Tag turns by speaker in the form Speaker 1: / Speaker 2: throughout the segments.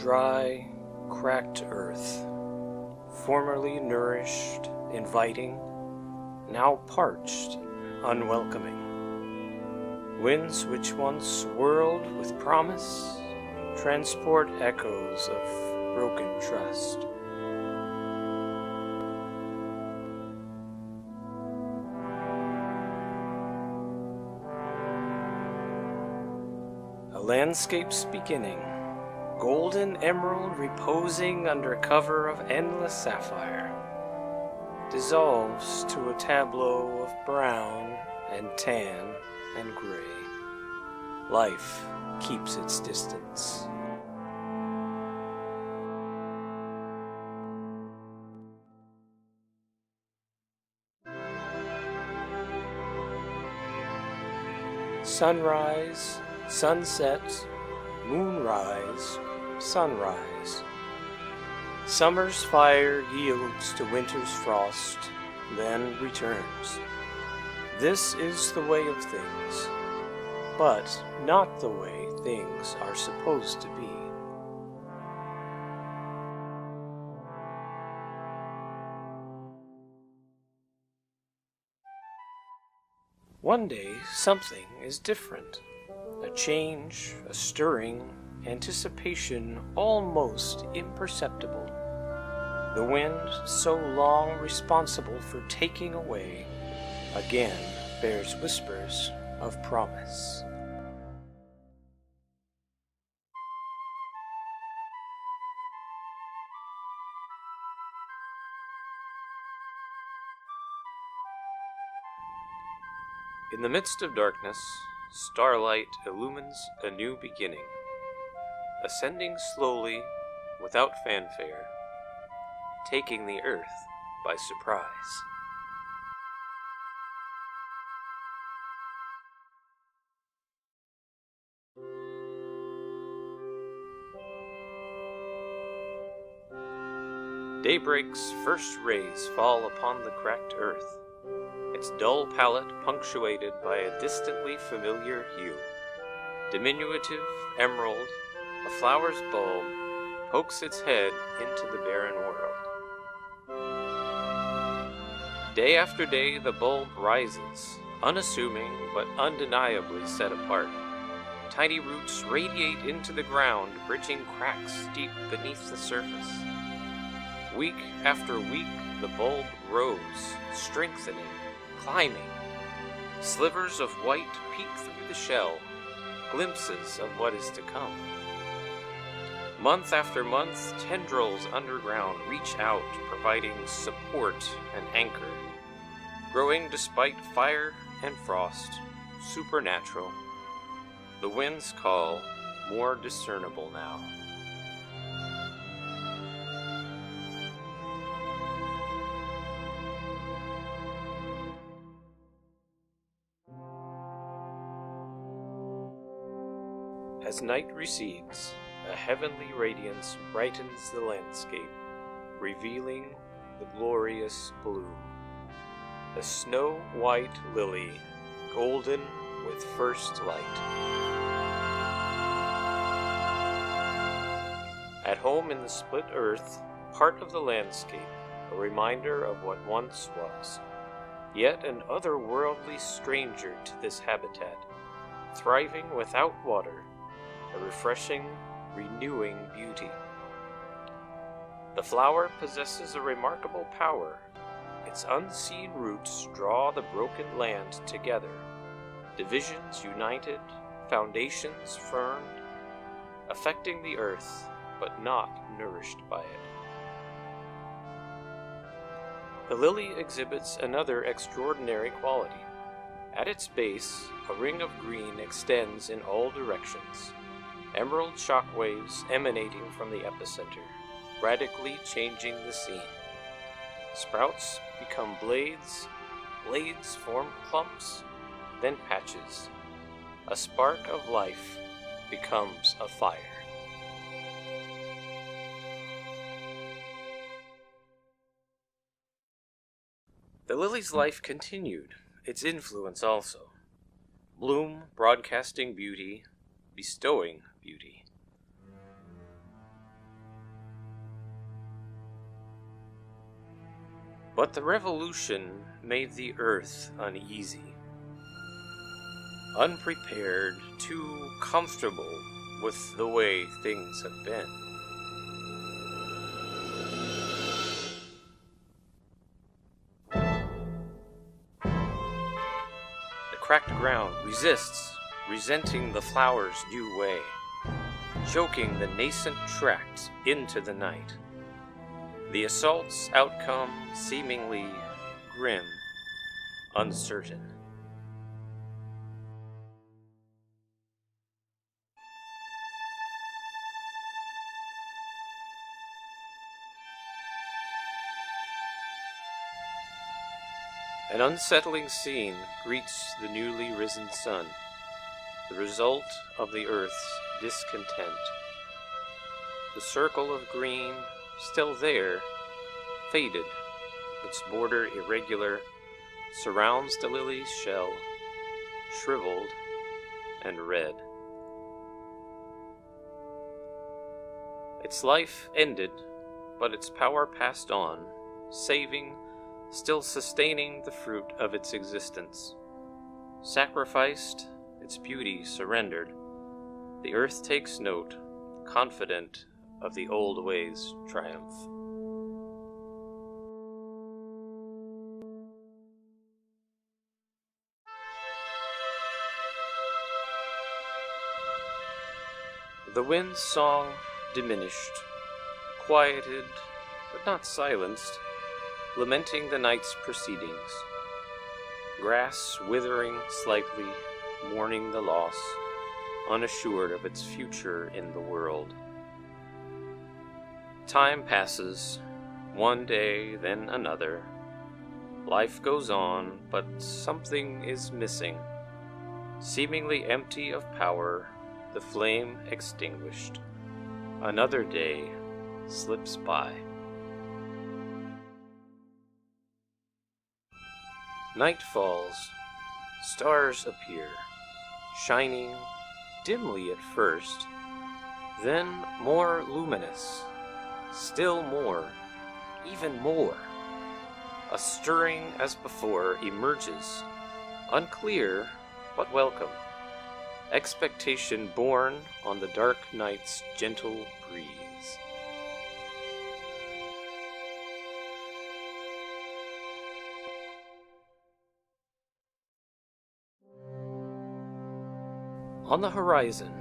Speaker 1: Dry, cracked earth, formerly nourished, inviting, now parched, unwelcoming. Winds which once whirled with promise, transport echoes of broken trust. A landscape's beginning, golden emerald reposing under cover of endless sapphire, dissolves to a tableau of brown and tan and gray. Life keeps its distance. Sunrise, sunset, moonrise, sunrise. Summer's fire yields to winter's frost, then returns. This is the way of things, but not the way things are supposed to be. One day, something is different. A change, a stirring, anticipation almost imperceptible. The wind, so long responsible for taking away, again bears whispers of promise. In the midst of darkness, starlight illumines a new beginning, ascending slowly, without fanfare, taking the earth by surprise. Daybreak's first rays fall upon the cracked earth, its dull palette punctuated by a distantly familiar hue. Diminutive emerald, a flower's bulb, pokes its head into the barren world. Day after day the bulb rises, unassuming but undeniably set apart. Tiny roots radiate into the ground, bridging cracks deep beneath the surface. Week after week the bulb grows, strengthening, climbing. Slivers of white peek through the shell, glimpses of what is to come. Month after month, tendrils underground reach out, providing support and anchor. Growing despite fire and frost, supernatural. The wind's call, more discernible now. As night recedes, a heavenly radiance brightens the landscape, revealing the glorious bloom. A snow-white lily, golden with first light. At home in the split earth, part of the landscape, a reminder of what once was. Yet an otherworldly stranger to this habitat, thriving without water, a refreshing, renewing beauty. The flower possesses a remarkable power. Its unseen roots draw the broken land together, divisions united, foundations firmed, affecting the earth, but not nourished by it. The lily exhibits another extraordinary quality. At its base, a ring of green extends in all directions. Emerald shockwaves emanating from the epicenter, radically changing the scene. Sprouts become blades, blades form clumps, then patches. A spark of life becomes a fire. The lily's life continued, its influence also. Bloom broadcasting beauty, bestowing beauty. But the revolution made the earth uneasy. Unprepared, too comfortable with the way things have been. The cracked ground resists, resenting the flower's new way, choking the nascent tract into the night. The assault's outcome seemingly grim, uncertain. An unsettling scene greets the newly risen sun, the result of the earth's discontent. The circle of green, still there, faded, its border irregular, surrounds the lily's shell, shriveled and red. Its life ended, but its power passed on, saving, still sustaining the fruit of its existence. Sacrificed, its beauty surrendered, the earth takes note, confident of the old ways' triumph. The wind's song diminished, quieted, but not silenced, lamenting the night's proceedings. Grass withering slightly, mourning the loss, unassured of its future in the world. Time passes, one day, then another. Life goes on, but something is missing. Seemingly empty of power, the flame extinguished. Another day slips by. Night falls, stars appear, shining dimly at first, then more luminous, still more, even more. A stirring as before emerges, unclear but welcome, expectation born on the dark night's gentle breeze. On the horizon,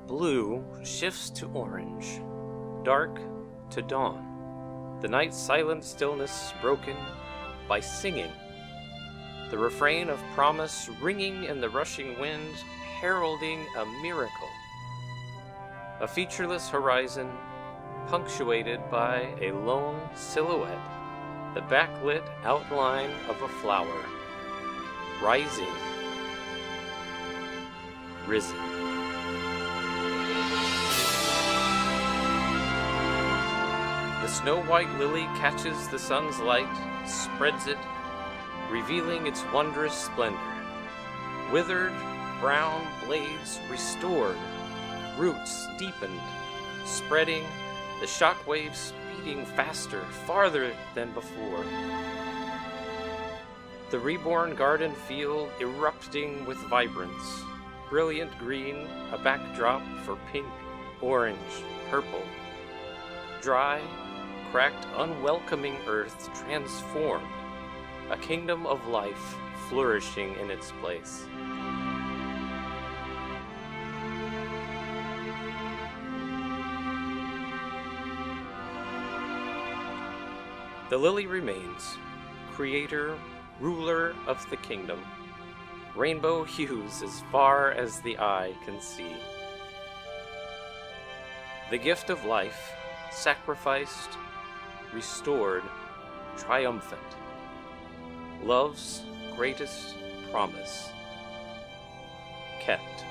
Speaker 1: blue shifts to orange, dark to dawn, the night's silent stillness broken by singing, the refrain of promise ringing in the rushing wind, heralding a miracle. A featureless horizon, punctuated by a lone silhouette, the backlit outline of a flower, rising, risen. The snow-white lily catches the sun's light, spreads it, revealing its wondrous splendor. Withered, brown blades restored, roots deepened, spreading, the shock waves speeding faster, farther than before. The reborn garden field erupting with vibrance, brilliant green, a backdrop for pink, orange, purple. Dry, cracked, unwelcoming earth transformed, a kingdom of life flourishing in its place. The lily remains, creator, ruler of the kingdom, rainbow hues as far as the eye can see. The gift of life, sacrificed, restored, triumphant. Love's greatest promise, kept.